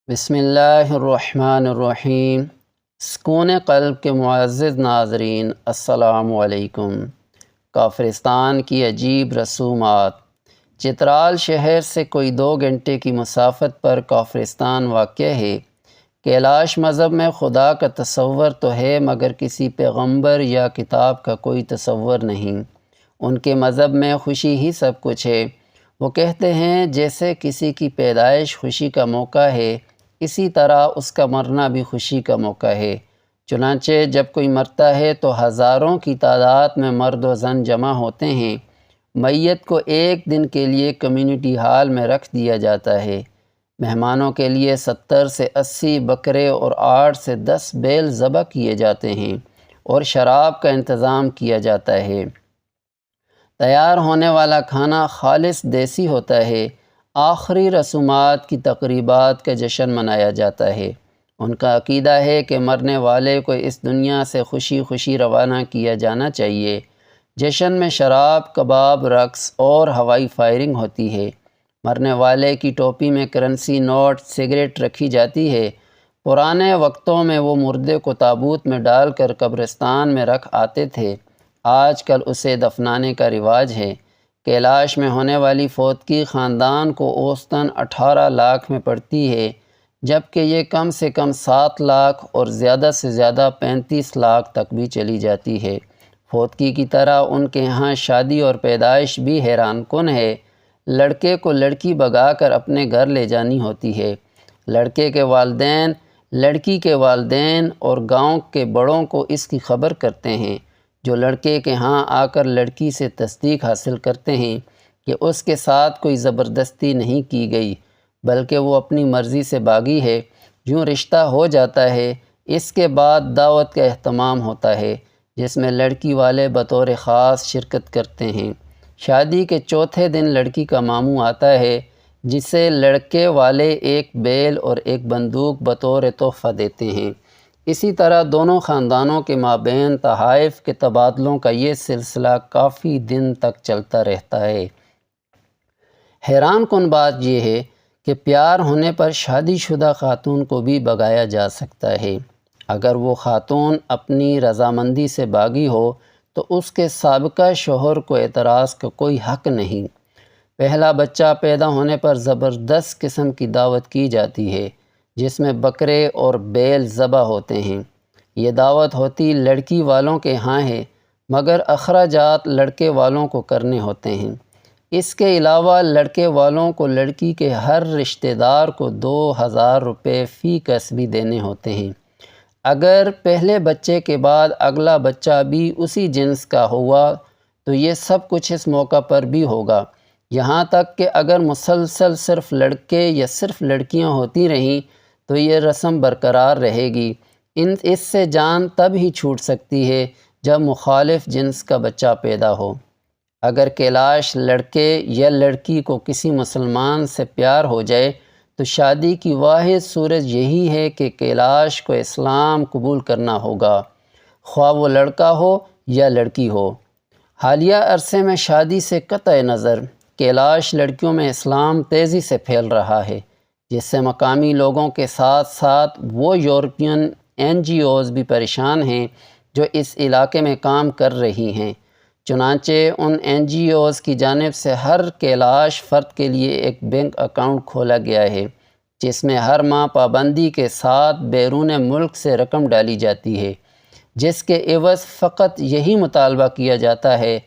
بسم اللہ الرحمن الرحیم۔ سکون قلب کے معزز ناظرین، السلام علیکم۔ کافرستان کی عجیب رسومات۔ چترال شہر سے کوئی 2 گھنٹے کی مسافت پر کافرستان واقع ہے۔ کیلاش مذہب میں خدا کا تصور تو ہے مگر کسی پیغمبر یا کتاب کا کوئی تصور نہیں۔ ان کے مذہب میں خوشی ہی سب کچھ ہے۔ وہ کہتے ہیں جیسے کسی کی پیدائش خوشی کا موقع ہے، اسی طرح اس کا مرنا بھی خوشی کا موقع ہے۔ چنانچہ جب کوئی مرتا ہے تو ہزاروں کی تعداد میں مرد و زن جمع ہوتے ہیں۔ میت کو 1 دن کے لیے کمیونٹی ہال میں رکھ دیا جاتا ہے۔ مہمانوں کے لیے 70 سے 80 بکرے اور 8 سے 10 بیل ذبح کیے جاتے ہیں اور شراب کا انتظام کیا جاتا ہے۔ تیار ہونے والا کھانا خالص دیسی ہوتا ہے۔ آخری رسومات کی تقریبات کا جشن منایا جاتا ہے۔ ان کا عقیدہ ہے کہ مرنے والے کو اس دنیا سے خوشی خوشی روانہ کیا جانا چاہیے۔ جشن میں شراب، کباب، رقص اور ہوائی فائرنگ ہوتی ہے۔ مرنے والے کی ٹوپی میں کرنسی نوٹ، سگریٹ رکھی جاتی ہے۔ پرانے وقتوں میں وہ مردے کو تابوت میں ڈال کر قبرستان میں رکھ آتے تھے، آج کل اسے دفنانے کا رواج ہے۔ کیلاش میں ہونے والی فوتگی خاندان کو اوسطاً 18 لاکھ میں پڑتی ہے، جبکہ یہ کم سے کم 7 لاکھ اور زیادہ سے زیادہ 35 لاکھ تک بھی چلی جاتی ہے۔ فوتگی کی طرح ان کے ہاں شادی اور پیدائش بھی حیران کن ہے۔ لڑکے کو لڑکی بھگا کر اپنے گھر لے جانی ہوتی ہے۔ لڑکے کے والدین، لڑکی کے والدین اور گاؤں کے بڑوں کو اس کی خبر کرتے ہیں، جو لڑکے کے ہاں آ کر لڑکی سے تصدیق حاصل کرتے ہیں کہ اس کے ساتھ کوئی زبردستی نہیں کی گئی بلکہ وہ اپنی مرضی سے باغی ہے۔ یوں رشتہ ہو جاتا ہے۔ اس کے بعد دعوت کا اہتمام ہوتا ہے جس میں لڑکی والے بطور خاص شرکت کرتے ہیں۔ شادی کے چوتھے دن لڑکی کا ماموں آتا ہے جسے لڑکے والے 1 بیل اور 1 بندوق بطور تحفہ دیتے ہیں۔ اسی طرح دونوں خاندانوں کے مابین تحائف کے تبادلوں کا یہ سلسلہ کافی دن تک چلتا رہتا ہے۔ حیران کن بات یہ ہے کہ پیار ہونے پر شادی شدہ خاتون کو بھی بھگایا جا سکتا ہے۔ اگر وہ خاتون اپنی رضامندی سے باغی ہو تو اس کے سابقہ شوہر کو اعتراض کا کوئی حق نہیں۔ پہلا بچہ پیدا ہونے پر زبردست قسم کی دعوت کی جاتی ہے جس میں بکرے اور بیل ذبح ہوتے ہیں۔ یہ دعوت ہوتی لڑکی والوں کے ہاں ہے مگر اخراجات لڑکے والوں کو کرنے ہوتے ہیں۔ اس کے علاوہ لڑکے والوں کو لڑکی کے ہر رشتہ دار کو 2000 روپے فی کس بھی دینے ہوتے ہیں۔ اگر پہلے بچے کے بعد اگلا بچہ بھی اسی جنس کا ہوا تو یہ سب کچھ اس موقع پر بھی ہوگا، یہاں تک کہ اگر مسلسل صرف لڑکے یا صرف لڑکیاں ہوتی رہیں تو یہ رسم برقرار رہے گی۔ اس سے جان تب ہی چھوٹ سکتی ہے جب مخالف جنس کا بچہ پیدا ہو۔ اگر کیلاش لڑکے یا لڑکی کو کسی مسلمان سے پیار ہو جائے تو شادی کی واحد صورت یہی ہے کہ کیلاش کو اسلام قبول کرنا ہوگا، خواہ وہ لڑکا ہو یا لڑکی ہو۔ حالیہ عرصے میں شادی سے قطع نظر کیلاش لڑکیوں میں اسلام تیزی سے پھیل رہا ہے، جس سے مقامی لوگوں کے ساتھ ساتھ وہ یورپین NGOs بھی پریشان ہیں جو اس علاقے میں کام کر رہی ہیں۔ چنانچہ ان NGOs کی جانب سے ہر کیلاش فرد کے لیے ایک بینک اکاؤنٹ کھولا گیا ہے جس میں ہر ماہ پابندی کے ساتھ بیرون ملک سے رقم ڈالی جاتی ہے، جس کے عوض فقط یہی مطالبہ کیا جاتا ہے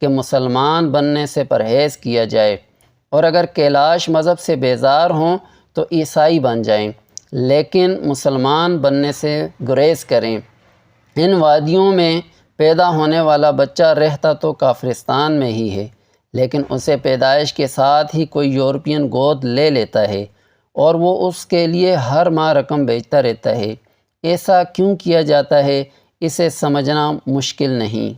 کہ مسلمان بننے سے پرہیز کیا جائے، اور اگر کیلاش مذہب سے بیزار ہوں تو عیسائی بن جائیں لیکن مسلمان بننے سے گریز کریں۔ ان وادیوں میں پیدا ہونے والا بچہ رہتا تو کافرستان میں ہی ہے لیکن اسے پیدائش کے ساتھ ہی کوئی یورپین گود لے لیتا ہے اور وہ اس کے لیے ہر ماہ رقم بھیجتا رہتا ہے۔ ایسا کیوں کیا جاتا ہے اسے سمجھنا مشکل نہیں۔